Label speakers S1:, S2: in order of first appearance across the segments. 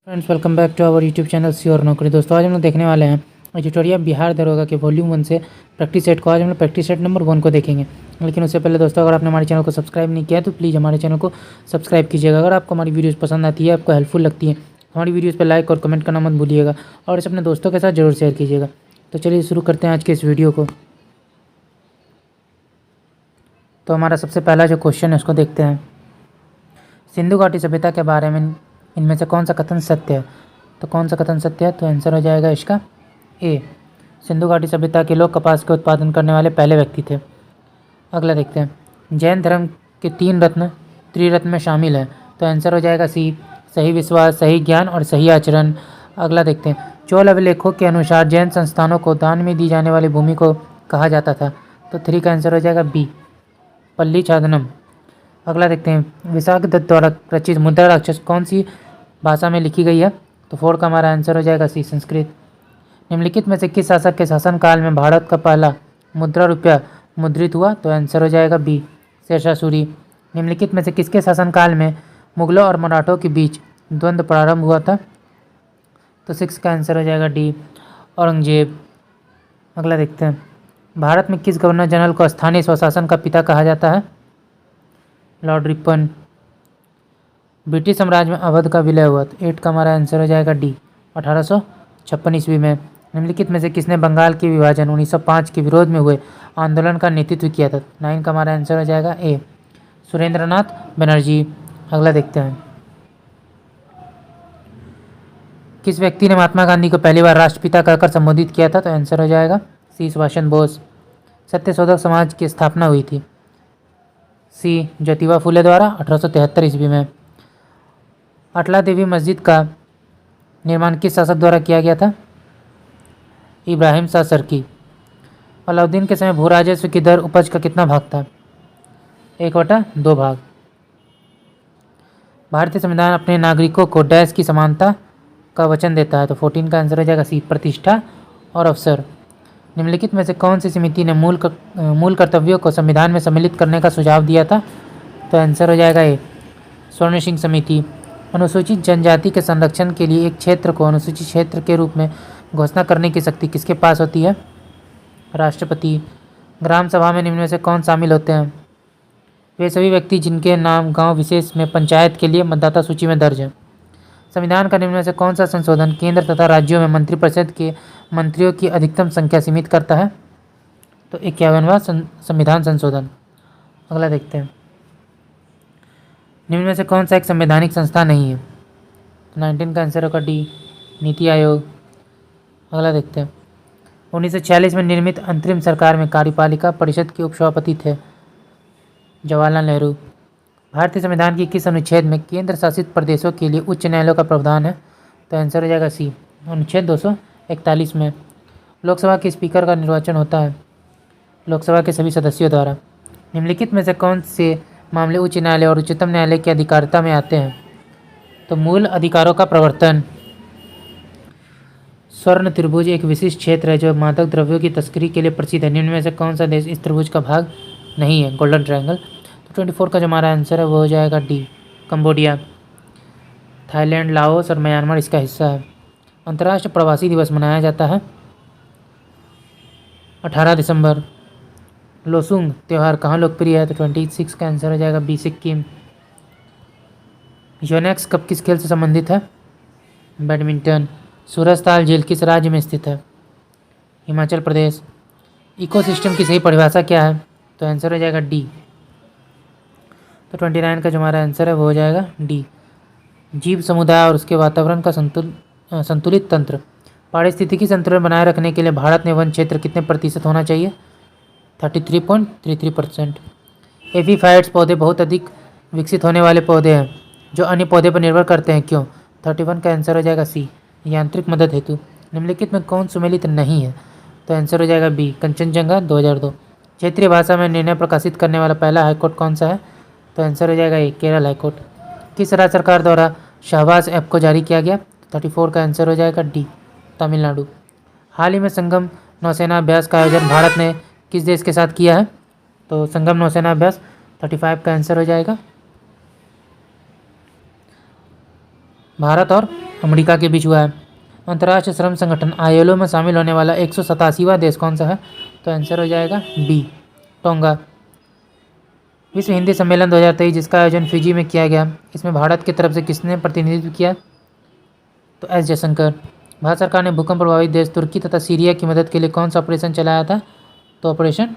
S1: Friends, welcome back to our YouTube channel सी और नौकरी। दोस्तों, आज हम लोग देखने वाले हैं ट्यूटोरियल बिहार दरोगा के वॉल्यूम 1 से प्रैक्टिस सेट को। आज हम लोग प्रैक्टिस सेट नंबर 1 को देखेंगे। लेकिन उससे पहले दोस्तों, अगर आपने हमारे चैनल को सब्सक्राइब नहीं किया है तो प्लीज़ हमारे चैनल को सब्सक्राइब कीजिएगा। अगर आपको हमारी वीडियोज़ पसंद आती है, आपको हेल्पफुल लगती है, हमारी वीडियोज़ पर लाइक और कमेंट करना मत भूलिएगा और इसे अपने दोस्तों के साथ जरूर शेयर कीजिएगा। तो चलिए शुरू करते हैं आज के इस वीडियो को। तो हमारा सबसे पहला जो क्वेश्चन है उसको देखते हैं। सिंधु घाटी सभ्यता के बारे में इनमें से कौन सा कथन सत्य है? तो कौन सा कथन सत्य है? तो आंसर हो जाएगा इसका ए। सिंधु घाटी सभ्यता के लोग कपास के उत्पादन करने वाले पहले व्यक्ति थे। अगला देखते हैं। जैन धर्म के 3 रत्न त्रिरत्न में शामिल है। तो आंसर हो जाएगा सी, सही विश्वास, सही ज्ञान और सही आचरण। अगला देखते हैं। चोल अभिलेखों के अनुसार जैन संस्थानों को दान में दी जाने वाली भूमि को कहा जाता था। तो 3 का आंसर हो जाएगा बी, पल्ली छादनम। अगला देखते हैं। विशाख दत्त द्वारा रचित मुद्रा राक्षस कौन सी भाषा में लिखी गई है? तो 4 का हमारा आंसर हो जाएगा सी, संस्कृत। निम्नलिखित में से किस शासक के शासनकाल में भारत का पहला मुद्रा रुपया मुद्रित हुआ? तो आंसर हो जाएगा बी, शेरशाह सूरी। निम्नलिखित में से किसके शासनकाल में मुगलों और मराठों के बीच द्वंद्व प्रारंभ हुआ था? तो 6 का आंसर हो जाएगा डी, औरंगजेब। अगला देखते हैं। भारत में किस गवर्नर जनरल को स्थानीय स्वशासन का पिता कहा जाता है? Lord Ripon. ब्रिटिश साम्राज्य में अवध का विलय हुआ। तो 8 का हमारा आंसर हो जाएगा डी, 1856 ईस्वी में। निम्नलिखित में से किसने बंगाल के विभाजन 1905 के विरोध में हुए आंदोलन का नेतृत्व किया था? 9 का हमारा आंसर हो जाएगा ए, सुरेंद्रनाथ बनर्जी। अगला देखते हैं। किस व्यक्ति ने महात्मा गांधी को पहली बार राष्ट्रपिता कहकर संबोधित किया था? तो आंसर हो जाएगा सी, सुभाष चंद्र बोस। सत्यशोधक समाज की स्थापना हुई थी? सी, ज्योतिबा फुले द्वारा 1873 ईस्वी में। अटला देवी मस्जिद का निर्माण किस शासक द्वारा किया गया था? इब्राहिम शाह सरकी। अलाउद्दीन के समय भू राजस्व की दर उपज का कितना भाग था? 1/2 भाग। भारतीय संविधान अपने नागरिकों को डैश की समानता का वचन देता है। तो 14 का आंसर हो जाएगा सी, प्रतिष्ठा और अवसर। निम्नलिखित में से कौन सी समिति ने मूल कर्तव्यों को संविधान में सम्मिलित करने का सुझाव दिया था? तो आंसर हो जाएगा ए, स्वर्ण सिंह समिति। अनुसूचित जनजाति के संरक्षण के लिए एक क्षेत्र को अनुसूचित क्षेत्र के रूप में घोषणा करने की शक्ति किसके पास होती है? राष्ट्रपति। ग्राम सभा में निम्न में से कौन शामिल होते हैं? वे सभी व्यक्ति जिनके नाम गांव विशेष में पंचायत के लिए मतदाता सूची में दर्ज है। संविधान का निम्न में से कौन सा संशोधन केंद्र तथा राज्यों में मंत्रिपरिषद के मंत्रियों की अधिकतम संख्या सीमित करता है? तो 51वां संविधान संशोधन। अगला देखते हैं। निम्न में से कौन सा एक संवैधानिक संस्था नहीं है? 19 का आंसर होगा डी, नीति आयोग। अगला देखते हैं। 1946 में निर्मित अंतरिम सरकार में कार्यपालिका परिषद के उपसभापति थे? जवाहरलाल नेहरू। भारतीय संविधान की किस अनुच्छेद में केंद्र शासित प्रदेशों के लिए उच्च न्यायालयों का प्रावधान है? तो आंसर हो जाएगा सी, अनुच्छेद 241 में। लोकसभा के स्पीकर का निर्वाचन होता है लोकसभा के सभी सदस्यों द्वारा। निम्नलिखित में से कौन से मामले उच्च न्यायालय और उच्चतम न्यायालय की अधिकारिता में आते हैं? तो मूल अधिकारों का प्रवर्तन। स्वर्ण त्रिभुज एक विशिष्ट क्षेत्र है जो मादक द्रव्यों की तस्करी के लिए प्रसिद्ध है। निम्न में से कौन सा देश इस त्रिभुज का भाग नहीं है? Golden triangle. तो 24 का जो हमारा आंसर है वो हो जाएगा डी, कंबोडिया। थाईलैंड, लाओस और म्यांमार इसका हिस्सा है। अंतर्राष्ट्रीय प्रवासी दिवस मनाया जाता है 18 दिसंबर। लोसुंग त्यौहार कहाँ लोकप्रिय है? तो 26 का आंसर हो जाएगा बी, सिक्किम। योनेक्स कप किस खेल से संबंधित है? बैडमिंटन। सूरजताल झील किस राज्य में स्थित है? हिमाचल प्रदेश। इकोसिस्टम की सही परिभाषा क्या है? तो आंसर हो जाएगा डी। तो 29 का जो हमारा आंसर है वो हो जाएगा डी, जीव समुदाय और उसके वातावरण का संतुलित तंत्र। पारिस्थितिकी संतुलन बनाए रखने के लिए भारत में वन क्षेत्र कितने प्रतिशत होना चाहिए? 33.33%। एपीफाइट्स पौधे बहुत अधिक विकसित होने वाले पौधे हैं जो अन्य पौधे पर निर्भर करते हैं, क्यों? 31 का आंसर हो जाएगा सी, यांत्रिक मदद हेतु। निम्नलिखित में कौन सुमेलित नहीं है? तो आंसर हो जाएगा बी, कंचनजंगा 2002। क्षेत्रीय भाषा में निर्णय प्रकाशित करने वाला पहला हाईकोर्ट कौन सा है? तो आंसर हो जाएगा ए, केरल हाईकोर्ट। किस राज्य सरकार द्वारा शहबाज ऐप को जारी किया गया? 34 का आंसर हो जाएगा डी, तमिलनाडु। हाल ही में संगम नौसेना अभ्यास का आयोजन भारत ने किस देश के साथ किया है? तो संगम नौसेना अभ्यास 35 का आंसर हो जाएगा भारत और अमेरिका के बीच हुआ है। अंतर्राष्ट्रीय श्रम संगठन ILO में शामिल होने वाला 187वां देश कौन सा है? तो आंसर हो जाएगा बी, टोंगा। विश्व हिंदी सम्मेलन 2023 जिसका आयोजन फिजी में किया गया, इसमें भारत की तरफ से किसने प्रतिनिधित्व किया? तो एस जयशंकर। भारत सरकार ने भूकंप प्रभावित देश तुर्की तथा सीरिया की मदद के लिए कौन सा ऑपरेशन चलाया था? तो ऑपरेशन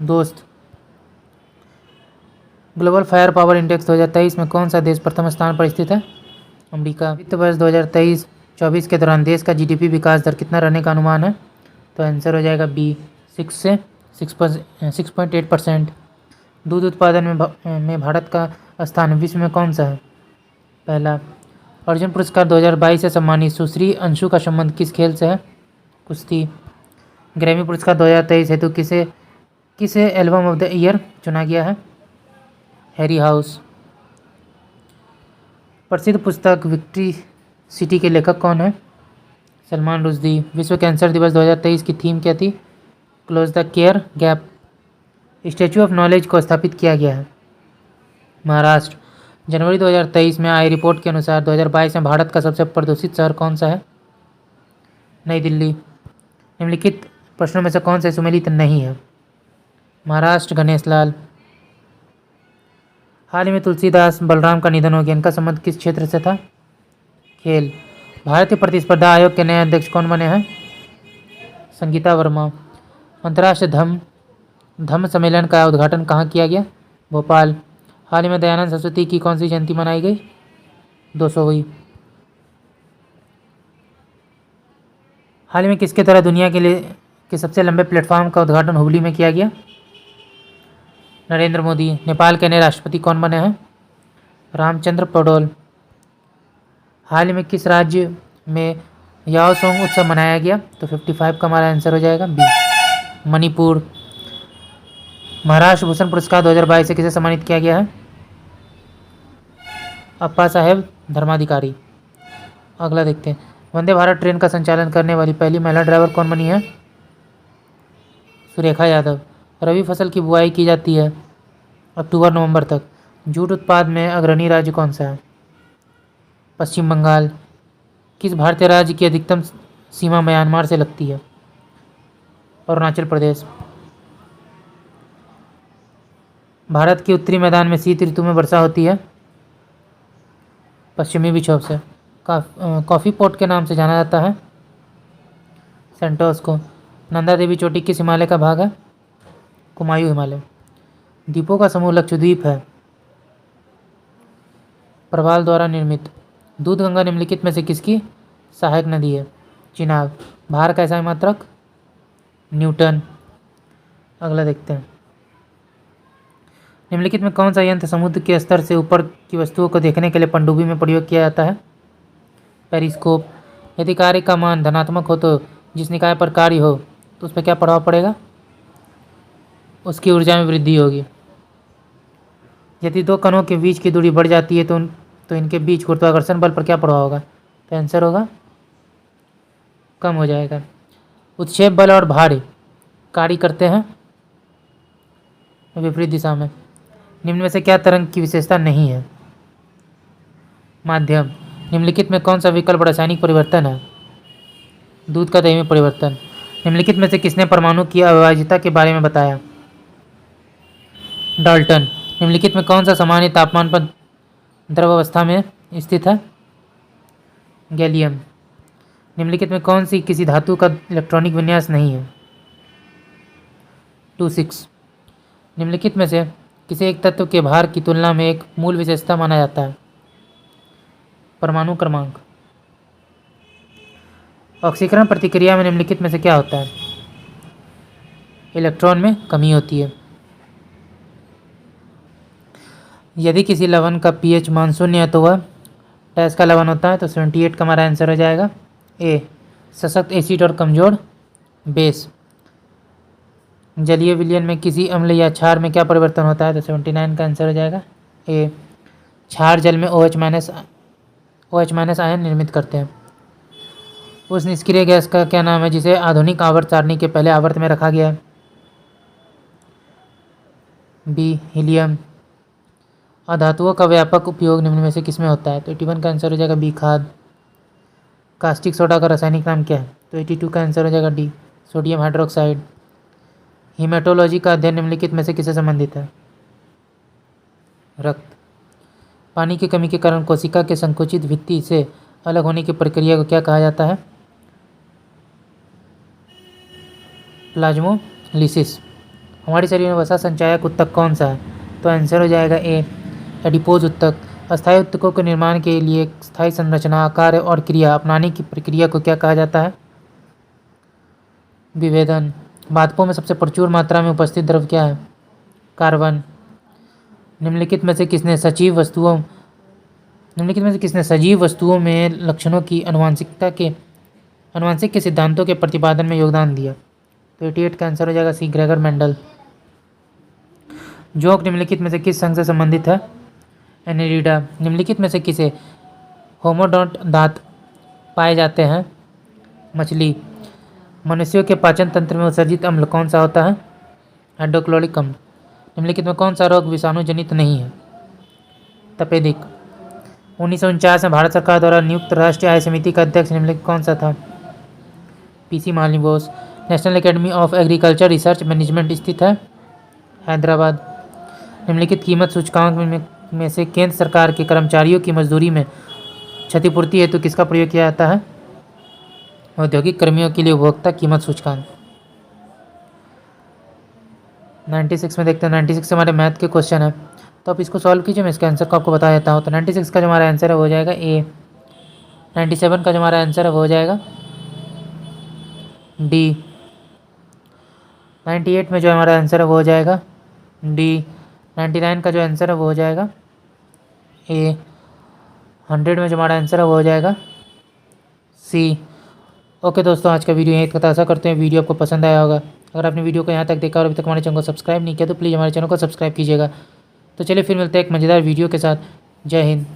S1: दोस्त। ग्लोबल फायर पावर इंडेक्स 2023 में कौन सा देश प्रथम स्थान पर स्थित है? अमेरिका। वित्त वर्ष 2023-24 के दौरान देश का GDP विकास दर कितना रहने का अनुमान है? तो आंसर हो जाएगा बी, 6.8%। दूध उत्पादन में भारत का स्थान विश्व में कौन सा है? पहला। अर्जुन पुरस्कार 2022 से सम्मानित सुश्री अंशु का संबंध किस खेल से है? कुश्ती। ग्रैमी पुरस्कार 2023 हेतु किसे एल्बम ऑफ द ईयर चुना गया है? Harry house. प्रसिद्ध पुस्तक विक्ट्री सिटी के लेखक कौन है? सलमान रुश्दी। विश्व कैंसर दिवस 2023 की थीम क्या थी? Close the care gap. Statue of knowledge को स्थापित किया गया है महाराष्ट्र। जनवरी 2023 में आई रिपोर्ट के अनुसार 2022 में भारत का सबसे प्रदूषित शहर कौन सा है? नई दिल्ली। निम्नलिखित प्रश्नों में से कौन से सुमेलित नहीं है? महाराष्ट्र, गणेश लाल। हाल ही में तुलसीदास बलराम का निधन हो गया, इनका संबंध किस क्षेत्र से था? खेल। भारतीय प्रतिस्पर्धा आयोग के नए अध्यक्ष कौन बने हैं? संगीता वर्मा। अंतर्राष्ट्रीय धम्म सम्मेलन का उद्घाटन कहाँ किया गया? भोपाल। हाल ही में दयानंद सरस्वती की कौन सी जयंती मनाई गई? 200वीं। हाल ही में किसके द्वारा दुनिया के सबसे लंबे प्लेटफॉर्म का उद्घाटन हुबली में किया गया? नरेंद्र मोदी। नेपाल के नए राष्ट्रपति कौन बने हैं? रामचंद्र पौडेल। हाल ही में किस राज्य में याओसोंग उत्सव मनाया गया? तो 55 का हमारा आंसर हो जाएगा बी, मणिपुर। महाराष्ट्र भूषण पुरस्कार 2022 से किसे सम्मानित किया गया है? अप्पा साहेब धर्माधिकारी। अगला देखते हैं। वंदे भारत ट्रेन का संचालन करने वाली पहली महिला ड्राइवर कौन बनी है? सुरेखा यादव। रबी फसल की बुआई की जाती है अक्टूबर-नवंबर तक। जूट उत्पाद में अग्रणी राज्य कौन सा है? पश्चिम बंगाल। किस भारतीय राज्य की अधिकतम सीमा म्यांमार से लगती है? अरुणाचल प्रदेश। भारत के उत्तरी मैदान में शीत ऋतु में वर्षा होती है? पश्चिमी विक्षोभ से। कॉफ़ी पोर्ट के नाम से जाना जाता है? सेंटोस को। नंदा देवी चोटी किस हिमालय का भाग है? कुमायूं हिमालय। द्वीपों का समूह लक्षद्वीप है प्रवाल द्वारा निर्मित। दूध गंगा निम्नलिखित में से किसकी सहायक नदी है? चिनाब। भार का ऐसा मात्रक? न्यूटन। अगला देखते हैं। निम्नलिखित में कौन सा यंत्र समुद्र के स्तर से ऊपर की वस्तुओं को देखने के लिए पनडुब्बी में प्रयोग किया जाता है? पेरिस्कोप। यदि कार्य का मान धनात्मक हो तो जिस निकाय पर कार्य हो तो उस पर क्या प्रभाव पड़ेगा? उसकी ऊर्जा में वृद्धि होगी। यदि दो कणों के बीच की दूरी बढ़ जाती है तो इनके बीच गुरुत्वाकर्षण बल पर क्या प्रभाव होगा? तो आंसर होगा कम हो जाएगा। उत्क्षेप बल और भार कार्य करते हैं विपरीत दिशा में। निम्न में से क्या तरंग की विशेषता नहीं है? माध्यम। निम्नलिखित में कौन सा विकल्प रासायनिक परिवर्तन है? दूध का दही में परिवर्तन। निम्नलिखित में से किसने परमाणु की अविभाज्यता के बारे में बताया? डाल्टन। निम्नलिखित में कौन सा सामान्य तापमान पर द्रव अवस्था में स्थित है? गैलियम। निम्नलिखित में कौन सी किसी धातु का इलेक्ट्रॉनिक विन्यास नहीं है? 26। निम्नलिखित में से किसी एक तत्व के भार की तुलना में एक मूल विशेषता माना जाता है? परमाणु क्रमांक। ऑक्सीकरण प्रतिक्रिया में निम्नलिखित में से क्या होता है? इलेक्ट्रॉन में कमी होती है। यदि किसी लवण का pH मान 0 है तो वह डैश का लवण होता है? तो 78 का हमारा आंसर हो जाएगा ए, सशक्त एसिड और कमजोर बेस। जलीय विलयन में किसी अम्ल या क्षार में क्या परिवर्तन होता है? तो 79 का आंसर हो जाएगा ए, क्षार जल में OH माइनस आयन निर्मित करते हैं। उस निष्क्रिय गैस का क्या नाम है जिसे आधुनिक आवर्त सारणी के पहले आवर्त में रखा गया है? B, helium. अधातुओं का व्यापक उपयोग निम्न में से किसमें होता है? तो 81 का आंसर हो जाएगा बी, खाद। कास्टिक सोडा का रासायनिक नाम क्या है? तो 82 का आंसर हो जाएगा डी, सोडियम हाइड्रोक्साइड। हीमेटोलॉजी का अध्ययन निम्नलिखित में से किससे संबंधित है? रक्त। पानी की कमी के कारण कोशिका के संकुचित भित्ति से अलग होने की प्रक्रिया को क्या कहा जाता है? प्लाज्मोलिसिस। हमारे शरीर में वसा संचायक ऊतक कौन सा है? तो आंसर हो जाएगा ए, एडिपोज ऊतक। अस्थायी ऊतकों के निर्माण के लिए स्थायी संरचना, आकार और क्रिया अपनाने की प्रक्रिया को क्या कहा जाता है? विभेदन। पादपों में सबसे प्रचुर मात्रा में उपस्थित द्रव क्या है? कार्बन। निम्नलिखित में से किसने सजीव वस्तुओं में लक्षणों की अनुवांशिक के सिद्धांतों के प्रतिपादन में योगदान दिया? तो 88 का आंसर हो जाएगा सी, ग्रेगर मेंडल। जोंक निम्नलिखित में से किस संघ से संबंधित है? एनेलिडा। निम्नलिखित में से किसे होमोडोंट दांत पाए जाते हैं? मछली। मनुष्यों के पाचन तंत्र में उत्सर्जित अम्ल कौन सा होता है? हाइड्रोक्लोरिक अम्ल। निम्नलिखित में कौन सा रोग विषाणु जनित नहीं है? तपेदिक। 1949 में भारत सरकार द्वारा नियुक्त राष्ट्रीय आय समिति का अध्यक्ष निम्नलिखित कौन सा था? PC Malini Bose. National academy of agriculture research management स्थित है हैदराबाद। निम्नलिखित कीमत सूचकांक में से केंद्र सरकार के कर्मचारियों की मजदूरी में क्षतिपूर्ति हेतु किसका प्रयोग किया जाता है? औद्योगिक कर्मियों के लिए उपभोक्ता कीमत सूचकांक। 96 में देखते हैं। 96 से हमारे मैथ के क्वेश्चन है, तो आप इसको सॉल्व कीजिए, मैं इसका आंसर को आपको बता देता हूँ। तो 96 का जो हमारा आंसर है वो हो जाएगा ए। 97 का जो हमारा आंसर है वो हो जाएगा डी। 98 में जो हमारा आंसर है वो हो जाएगा डी। 99 का जो आंसर है वो हो जाएगा ए। 100 में जो हमारा आंसर है वो हो जाएगा सी। ओके दोस्तों, आज का वीडियो यहीं तक था। आशा करते हैं वीडियो आपको पसंद आया होगा। अगर आपने वीडियो को यहाँ तक देखा और अभी तक हमारे चैनल को सब्सक्राइब नहीं किया तो प्लीज़ हमारे चैनल को सब्सक्राइब कीजिएगा। तो चलिए फिर मिलते हैं एक मज़ेदार वीडियो के साथ। जय हिंद।